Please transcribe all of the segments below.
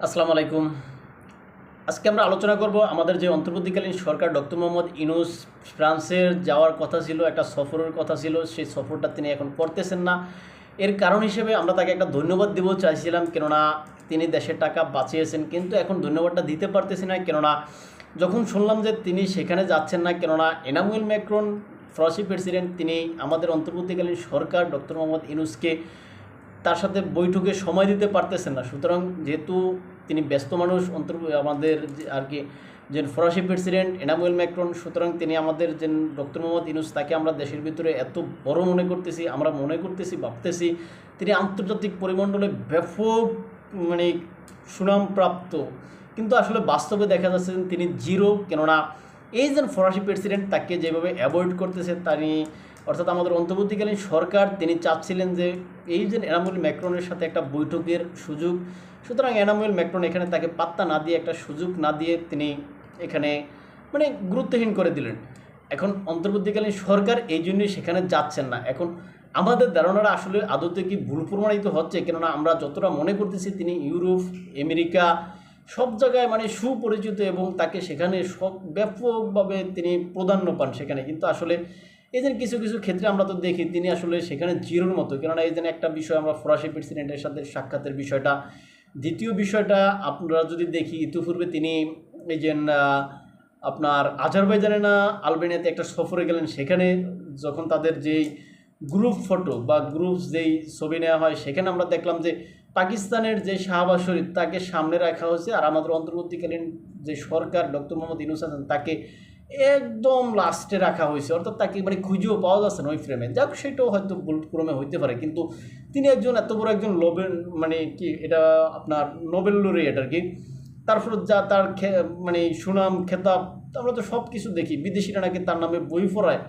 আসসালামু আলাইকুম। আজকে আমরা আলোচনা করব আমাদের যে অন্তর্বর্তীকালীন সরকার ডক্টর মোহাম্মদ ইউনূস ফ্রান্সের যাওয়ার কথা ছিল, একটা সফরের কথা ছিল, সেই সফরটা তিনি এখন করতেছেন না। এর কারণ হিসেবে আমরা তাকে একটা ধন্যবাদ দেবো চাইছিলাম, কেননা তিনি দেশের টাকা বাঁচিয়েছেন, কিন্তু এখন ধন্যবাদটা দিতে পারতেছি না। কেননা যখন শুনলাম যে তিনি সেখানে যাচ্ছেন না, কেননা এনামুয়েল ম্যাক্রন ফরাসি প্রেসিডেন্ট, তিনি আমাদের অন্তর্বর্তীকালীন সরকার ডক্টর মোহাম্মদ ইউনূসকে তার সাথে বৈঠকে সময় দিতে পারতেছেন না। সুতরাং যেহেতু তিনি ব্যস্ত মানুষ, আমাদের আর কি যে ফরাসি প্রেসিডেন্ট এনামুয়েল ম্যাক্রন, সুতরাং তিনি আমাদের যে ডক্টর মোহাম্মদ ইউনূস, তাকে আমরা দেশের ভিতরে এত বড় মনে করতেছি, আমরা মনে করতেছি, ভাবতেছি তিনি আন্তর্জাতিক পরিমণ্ডলে ব্যাপক মানে সুনামপ্রাপ্ত, কিন্তু আসলে বাস্তবে দেখা যাচ্ছে যে তিনি জিরো। কেননা এই যে ফরাসি প্রেসিডেন্ট তাকে যেভাবে অ্যাভয়েড করতেছে, তিনি অর্থাৎ আমাদের অন্তর্বর্তীকালীন সরকার তিনি চাচ্ছিলেন যে এই যে এনামুয়েল ম্যাক্রনের সাথে একটা বৈঠকের সুযোগ, সুতরাং এনামুয়েল ম্যাক্রন এখানে তাকে পাত্তা না দিয়ে, একটা সুযোগ না দিয়ে তিনি এখানে গুরুত্বহীন করে দিলেন। এখন অন্তর্বর্তীকালীন সরকার এই জন্যই সেখানে যাচ্ছেন না। এখন আমাদের ধারণাটা আসলে আদতে কি ভুল প্রমাণিত হচ্ছে, কেননা আমরা যতটা মনে করতেছি তিনি ইউরোপ, আমেরিকা সব জায়গায় সুপরিচিত এবং তাকে সেখানে সব ব্যাপকভাবে তিনি প্রাধান্য পান সেখানে, কিন্তু আসলে এই যে কিছু কিছু ক্ষেত্রে আমরা তো দেখি তিনি আসলে সেখানে জিরোর মতো। কেননা এই যে একটা বিষয় আমরা ফরাসি প্রেসিডেন্টের সাথে সাক্ষাতের বিষয়টা, দ্বিতীয় বিষয়টা আপনারা যদি দেখি, ইতিপূর্বে তিনি এই যে আপনার আজারবাইজানে না আলবেনিয়াতে একটা সফরে গেলেন, সেখানে যখন তাদের যেই গ্রুপ ফটো বা গ্রুপ যেই ছবি নেওয়া হয়, সেখানে আমরা দেখলাম যে পাকিস্তানের যে শাহবাজ শরীফ তাকে সামনে রাখা হয়েছে, আর আমাদের অন্তর্বর্তীকালীন যে সরকার ডক্টর মোহাম্মদ ইউনূস আছেন তাকে একদম লাস্টে রাখা হয়েছে, অর্থাৎ তাকে খুঁজেও পাওয়া যাচ্ছে না ওই ফ্রেমে। যাক, সেটাও হয়তো ভুলক্রমে হইতে পারে, কিন্তু তিনি একজন এত বড় একজন নোবেল কি এটা আপনার নোবেল লরিয়েট আর কি, তারপর যা তার সুনাম খেতাব, আমরা তো সব কিছু দেখি, বিদেশিরা নাকি তার নামে বই পড়ায়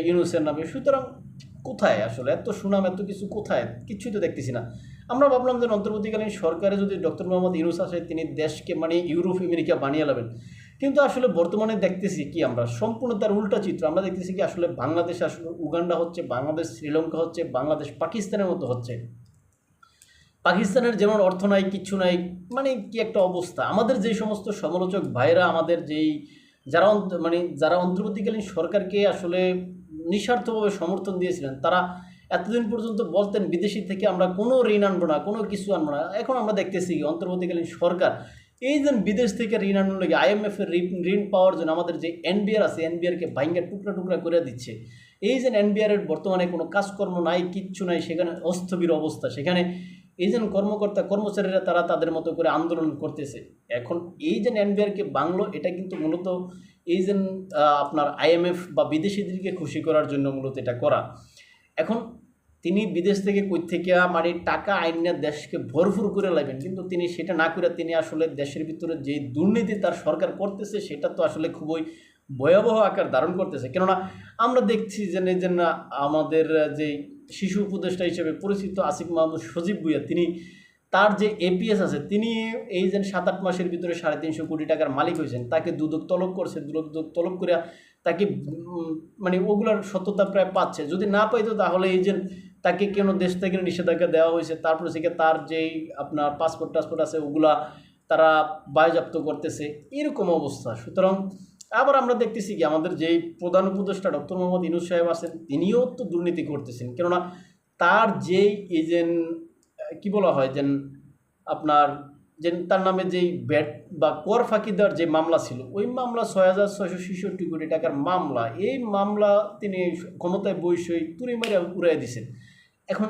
ইউনূসের নামে। সুতরাং কোথায় আসলে এত সুনাম, এত কিছু কোথায়, কিছুই তো দেখতেছি না। আমরা ভাবলাম যে অন্তর্বর্তীকালীন সরকারে যদি ডক্টর মোহাম্মদ ইউনূস আসে, তিনি দেশকে ইউরোপ আমেরিকা বানিয়ে নেবেন, কিন্তু আসলে বর্তমানে দেখতেছি কি আমরা সম্পূর্ণ তার উল্টা চিত্র। আমরা দেখতেছি কি আসলে বাংলাদেশ আসলে উগান্ডা হচ্ছে, বাংলাদেশ শ্রীলঙ্কা হচ্ছে, বাংলাদেশ পাকিস্তানের মতো হচ্ছে। পাকিস্তানের যেমন অর্থ নাই, কিচ্ছু নাই, কি একটা অবস্থা। আমাদের যেই সমস্ত সমালোচক ভাইরা, আমাদের যেই যারা অন্তর্বর্তীকালীন সরকারকে আসলে নিঃস্বার্থভাবে সমর্থন দিয়েছিলেন, তারা এতদিন পর্যন্ত বলতেন বিদেশি থেকে আমরা কোনো ঋণ আনবো না, কোনো কিছু আনবো না। এখন আমরা দেখতেছি কি অন্তর্বর্তীকালীন সরকার এই যে বিদেশ থেকে ঋণ আনার লাগে, IMF এর ঋণ পাওয়ার জন্য আমাদের যে NBR আছে, NBRকে ভাঙ্গা টুকরা টুকরা করে দিচ্ছে। এই যে NBR এর বর্তমানে কোনো কাজকর্ম নাই, কিচ্ছু নাই, সেখানে অস্থবির অবস্থা। সেখানে এই যে কর্মকর্তা কর্মচারীরা তারা তাদের মতো করে আন্দোলন করতেছে। এখন এই যে NBRকে বাংলো, এটা কিন্তু মূলত এই যে আপনার IMF বা বিদেশিদেরকে খুশি করার জন্য মূলত এটা করা। এখন তিনি বিদেশ থেকে কই থেকে টাকা আইনা দেশকে ভরপুর করে লাগবেন, কিন্তু তিনি সেটা না করে তিনি আসলে দেশের ভিতরে যে দুর্নীতি তার সরকার করতেছে, সেটা তো আসলে খুবই ভয়াবহ আকার ধারণ করতেছে। কেননা আমরা দেখছি যে আমাদের যে শিশু উপদেষ্টা হিসেবে পরিচিত আসিফ মাহমুদ সজীব ভুঁইয়া, তিনি তার যে APS আছে, তিনি এই যে 7-8 মাসের ভিতরে 350 কোটি টাকার মালিক হয়েছেন। তাকে দুদক তলব করছে, দুদক তলব করে তাকে ওগুলার সত্যতা প্রায় পাচ্ছে। যদি না পাইতো তাহলে এই যে তাকে কেন দেশ থেকে নিষেধাজ্ঞা দেওয়া হয়েছে, তারপরে থেকে তার যেই আপনার পাসপোর্ট টাসপোর্ট আছে ওগুলা তারা বাজেয়াপ্ত করতেছে, এরকম অবস্থা। সুতরাং আবার আমরা দেখতেছি কি আমাদের যেই প্রধান উপদেষ্টা ডক্টর মোহাম্মদ ইউনূস সাহেব আছেন, তিনিও তো দুর্নীতি করতেছেন। কেননা তার যেই এজেন্ট কি বলা হয় যে আপনার যে তার নামে যেই ব্যাট বা কর ফাঁকি দেওয়ার যে মামলা ছিল, ওই মামলা 6,666 কোটি টাকার মামলা। এই মামলা তিনি ক্ষমতায় বৈষয়িক তুড়ি মারিয়া উড়াই দিয়েছেন। এখন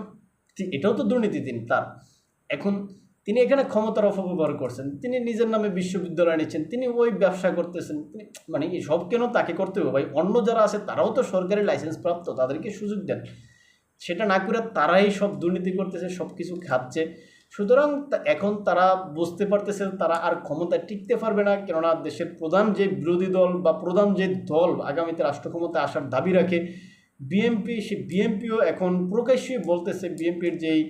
এটাও তো দুর্নীতি তার। এখন তিনি এখানে ক্ষমতার অপব্যবহার করছেন, তিনি নিজের নামে বিশ্ববিদ্যালয় নিচ্ছেন, তিনি ওই ব্যবসা করতেছেন। তিনি সব কেন তাকে করতে হবে ভাই? অন্য যারা আছে তারাও তো সরকারি লাইসেন্স প্রাপ্ত, তাদেরকে সুযোগ দেন। সেটা না করে তারাই সব দুর্নীতি করতেছে, সব কিছু খাচ্ছে। সুতরাং এখন তারা বুঝতে পারতেছে তারা আর ক্ষমতায় টিকতে পারবে না। কেননা দেশের প্রধান যে বিরোধী দল বা প্রধান যে দল আগামীতে রাষ্ট্র ক্ষমতায় আসার দাবি রাখে, বিএনপি, সে বিএনপিও এখন প্রকাশ্যই বলতেছে, বিএনপির যেই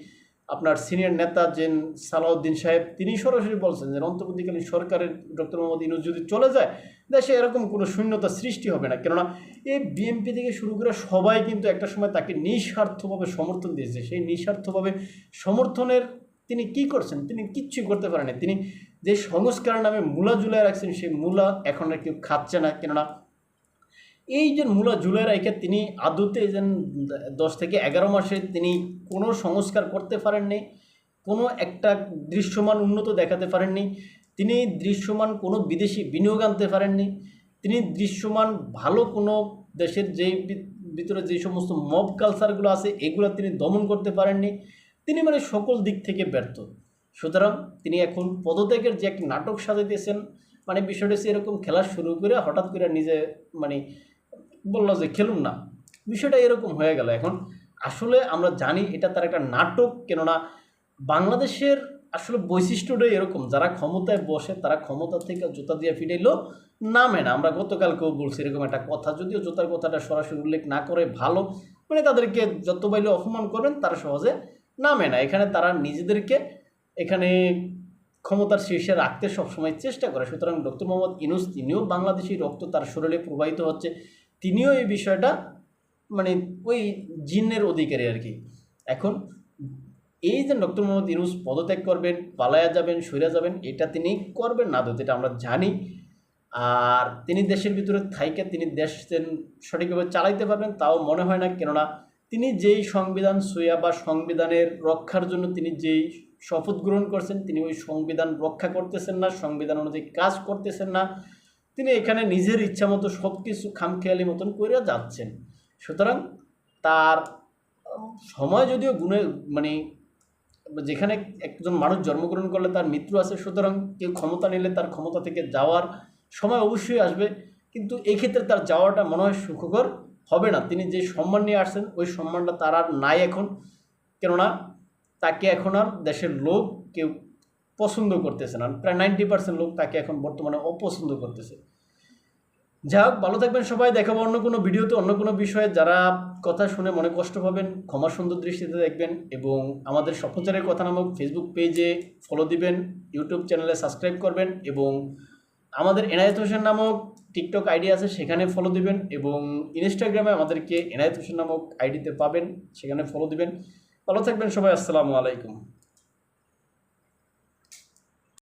আপনার সিনিয়র নেতা যে সালাউদ্দিন সাহেব, তিনি সরাসরি বলছেন যে অন্তর্বর্তীকালীন সরকারের ডক্টর মোহাম্মদ ইউনূস যদি চলে যায়, দেশে এরকম কোনো শূন্যতা সৃষ্টি হবে না। কেননা এই বিএনপি থেকে শুরু করে সবাই কিন্তু একটা সময় তাকে নিঃস্বার্থভাবে সমর্থন দিয়েছে। সেই নিঃস্বার্থভাবে সমর্থনের তিনি কি করছেন? তিনি কিচ্ছুই করতে পারেনি। তিনি যে সংস্কার নামে মূলা ঝুলায় রাখছেন, সেই মূলা এখন আর কেউ খাচ্ছে না। কেননা এই যে মূলা ঝুলায় রেখে তিনি আদতে যে 10 থেকে 11 মাসে তিনি কোনো সংস্কার করতে পারেননি, কোনো একটা দৃশ্যমান উন্নত দেখাতে পারেননি, তিনি দৃশ্যমান কোনো বিদেশি বিনিয়োগ আনতে পারেননি, তিনি দৃশ্যমান ভালো কোনো দেশের যেই ভিতরে যে সমস্ত মব কালচারগুলো আছে এগুলো তিনি দমন করতে পারেননি। তিনি মানে সকল দিক থেকে ব্যর্থ। সুতরাং তিনি এখন পদত্যাগের যে একটা নাটক সাজাইতেছেন, মানে বিষয়টা হচ্ছে এরকম খেলা শুরু করে হঠাৎ করে নিজে মানে বললো যে খেলুন না, বিষয়টা এরকম হয়ে গেল। এখন আসলে আমরা জানি এটা তার একটা নাটক। কেননা বাংলাদেশের আসলে বৈশিষ্ট্যটাই এরকম, যারা ক্ষমতায় বসে তারা ক্ষমতা থেকে জুতা দিয়ে ফিরাইলো নামে না। আমরা গতকালকেও বলছি এরকম একটা কথা, যদিও জুতার কথাটা সরাসরি উল্লেখ না করে ভালো, মানে তাদেরকে যত বাইলে অপমান করবেন তারা সহজে নামে না। এখানে তারা নিজেদেরকে এখানে ক্ষমতার শীর্ষে রাখতে সবসময় চেষ্টা করে। সুতরাং ডক্টর মোহাম্মদ ইউনূস তিনিও বাংলাদেশি রক্ত তার শরীরে প্রবাহিত হচ্ছে, তিনিও এই বিষয়টা মানে ওই জিনের অধিকারী আর কি। এখন এই যে ডক্টর মোহাম্মদ ইউনূস পদত্যাগ করবেন, পালায়া যাবেন, সইরা যাবেন, এটা তিনি করবেন না, এটা আমরা জানি। আর তিনি দেশের ভিতরে থাইকে তিনি দেশ সঠিকভাবে চালাইতে পারবেন তাও মনে হয় না। কেননা তিনি যেই সংবিধান সইয়া বা সংবিধানের রক্ষার জন্য তিনি যেই শপথ গ্রহণ করছেন, তিনি ওই সংবিধান রক্ষা করতেছেন না, সংবিধান অনুযায়ী কাজ করতেছেন না। তিনি এখানে নিজের ইচ্ছা মতো সব কিছু খামখেয়ালি মতন করে যাচ্ছেন। সুতরাং তার সময় যদিও গুণে মানে যেখানে একজন মানুষ জন্মগ্রহণ করলে তার মৃত্যু আছে, সুতরাং কেউ ক্ষমতা নিলে তার ক্ষমতা থেকে যাওয়ার সময় অবশ্যই আসবে। কিন্তু এই ক্ষেত্রে তার যাওয়াটা মনে হয় সুখকর হবে না। তিনি যে সম্মান নিয়ে আসছেন ওই সম্মানটা তার আর নাই এখন। কেননা তাকে এখন আর দেশের লোক কেউ পছন্দ করতেছে না, প্রায় 90% লোক তাকে এখন বর্তমানে অপছন্দ করতেছে। যাই হোক, ভালো থাকবেন সবাই, দেখাবো অন্য কোনো ভিডিওতে অন্য কোনো বিষয়ে। যারা কথা শুনে মনে কষ্ট পাবেন ক্ষমা সুন্দর দৃষ্টিতে দেখবেন, এবং আমাদের স্বপ্নচারের কথা নামক ফেসবুক পেজে ফলো দিবেন, ইউটিউব চ্যানেলে সাবস্ক্রাইব করবেন, এবং আমাদের এনায়েত হোসেন নামক টিকটক আইডি আছে সেখানে ফলো দিবেন, এবং ইনস্টাগ্রামে আমাদেরকে এনায়েত হোসেন নামক আইডিতে পাবেন, সেখানে ফলো দিবেন। ভালো থাকবেন সবাই, আসসালামু আলাইকুম।